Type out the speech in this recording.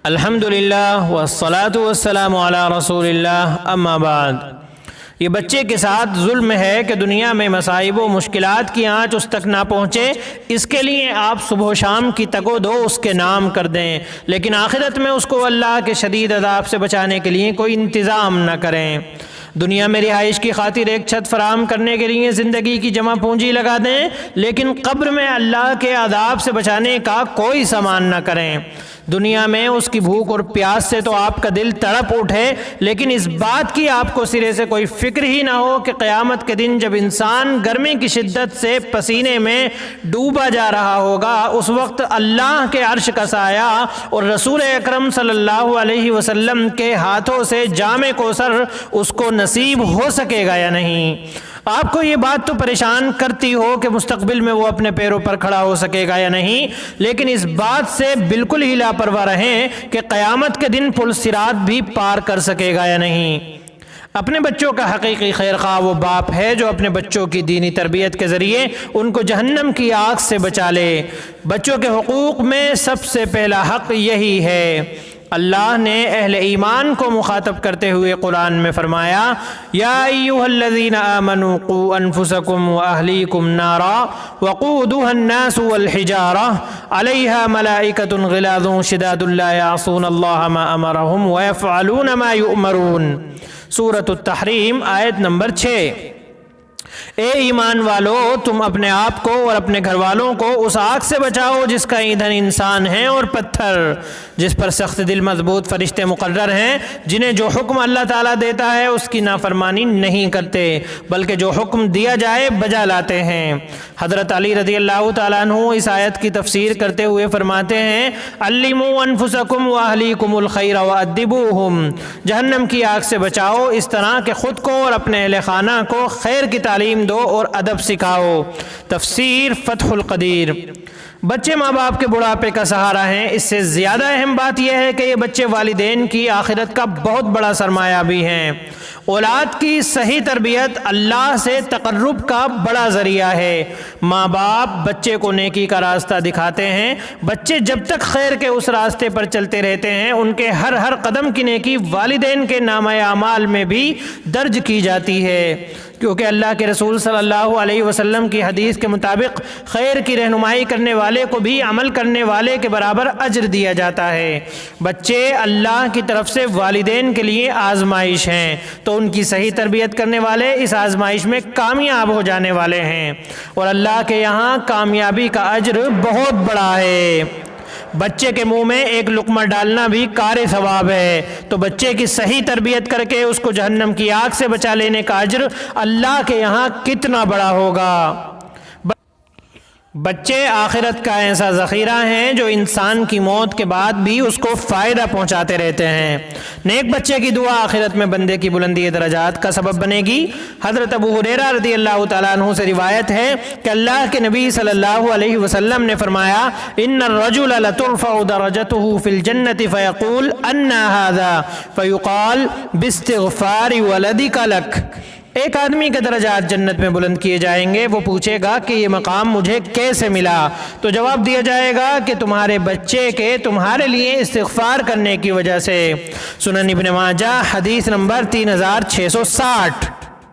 الحمدللہ والصلاة والسلام علی رسول اللہ اما بعد۔ یہ بچے کے ساتھ ظلم ہے کہ دنیا میں مصائب و مشکلات کی آنچ اس تک نہ پہنچے، اس کے لیے آپ صبح و شام کی تگ و دو اس کے نام کر دیں، لیکن آخرت میں اس کو اللہ کے شدید عذاب سے بچانے کے لیے کوئی انتظام نہ کریں۔ دنیا میں رہائش کی خاطر ایک چھت فراہم کرنے کے لیے زندگی کی جمع پونجی لگا دیں، لیکن قبر میں اللہ کے عذاب سے بچانے کا کوئی سامان نہ کریں۔ دنیا میں اس کی بھوک اور پیاس سے تو آپ کا دل تڑپ اٹھے، لیکن اس بات کی آپ کو سرے سے کوئی فکر ہی نہ ہو کہ قیامت کے دن جب انسان گرمی کی شدت سے پسینے میں ڈوبا جا رہا ہوگا، اس وقت اللہ کے عرش کا سایہ اور رسول اکرم صلی اللہ علیہ وسلم کے ہاتھوں سے جام کوثر اس کو نصیب ہو سکے گا یا نہیں۔ آپ کو یہ بات تو پریشان کرتی ہو کہ مستقبل میں وہ اپنے پیروں پر کھڑا ہو سکے گا یا نہیں، لیکن اس بات سے بالکل ہی لاپرواہ رہیں کہ قیامت کے دن پل صراط بھی پار کر سکے گا یا نہیں۔ اپنے بچوں کا حقیقی خیر خواہ وہ باپ ہے جو اپنے بچوں کی دینی تربیت کے ذریعے ان کو جہنم کی آگ سے بچا لے۔ بچوں کے حقوق میں سب سے پہلا حق یہی ہے۔ اللہ نے اہل ایمان کو مخاطب کرتے ہوئے قرآن میں فرمایا، یا ایھا الذین آمنوا قوا انفسکم واہلیکم نارا وقودها الناس والحجارہ علیہا ملائکۃ غلاظ شداد لا یعصون اللہ ما امرہم ویفعلون ما یؤمرون۔ سورۃ التحریم آیت نمبر 6۔ اے ایمان والو، تم اپنے آپ کو اور اپنے گھر والوں کو اس آگ سے بچاؤ جس کا ایندھن انسان ہے اور پتھر، جس پر سخت دل مضبوط فرشتے مقرر ہیں، جنہیں جو حکم اللہ تعالیٰ دیتا ہے اس کی نافرمانی نہیں کرتے بلکہ جو حکم دیا جائے بجا لاتے ہیں۔ حضرت علی رضی اللہ تعالیٰ عنہ اس آیت کی تفسیر کرتے ہوئے فرماتے ہیں، علموا انفسکم واہلیکم الخیر وادبوہم، جہنم کی آگ سے بچاؤ اس طرح کہ خود کو اور اپنے اہل خانہ کو خیر کی تعلیم دو اور ادب سکھاؤ۔ تفسیر فتح القدیر۔ بچے ماں باپ کے بڑھاپے کا سہارا ہیں، اس سے زیادہ اہم بات یہ ہے کہ یہ بچے والدین کی آخرت کا بہت بڑا سرمایہ بھی ہیں۔ اولاد کی صحیح تربیت اللہ سے تقرب کا بڑا ذریعہ ہے۔ ماں باپ بچے کو نیکی کا راستہ دکھاتے ہیں۔ بچے جب تک خیر کے اس راستے پر چلتے رہتے ہیں، ان کے ہر قدم کی نیکی والدین کے نامہ اعمال میں بھی درج کی جاتی ہے، کیونکہ اللہ کے رسول صلی اللہ علیہ وسلم کی حدیث کے مطابق خیر کی رہنمائی کرنے والے کو بھی عمل کرنے والے کے برابر اجر دیا جاتا ہے۔ بچے اللہ کی طرف سے والدین کے لیے آزمائش ہیں، تو ان کی صحیح تربیت کرنے والے اس آزمائش میں کامیاب ہو جانے والے ہیں، اور اللہ کے یہاں کامیابی کا اجر بہت بڑا ہے۔ بچے کے منہ میں ایک لقمہ ڈالنا بھی کار ثواب ہے، تو بچے کی صحیح تربیت کر کے اس کو جہنم کی آگ سے بچا لینے کا اجر اللہ کے یہاں کتنا بڑا ہوگا۔ بچے آخرت کا ایسا ذخیرہ ہیں جو انسان کی موت کے بعد بھی اس کو فائدہ پہنچاتے رہتے ہیں۔ نیک بچے کی دعا آخرت میں بندے کی بلندی درجات کا سبب بنے گی۔ حضرت ابو ہریرہ رضی اللہ تعالیٰ عنہ سے روایت ہے کہ اللہ کے نبی صلی اللہ علیہ وسلم نے فرمایا، ان الرجل لترفع درجته في الجنة فيقول ان هذا فيقال باستغفار ولدك لك۔ ایک آدمی کے درجات جنت میں بلند کیے جائیں گے، وہ پوچھے گا کہ یہ مقام مجھے کیسے ملا؟ تو جواب دیا جائے گا کہ تمہارے بچے کے تمہارے لیے استغفار کرنے کی وجہ سے۔ سنن ابن ماجہ حدیث نمبر 3660۔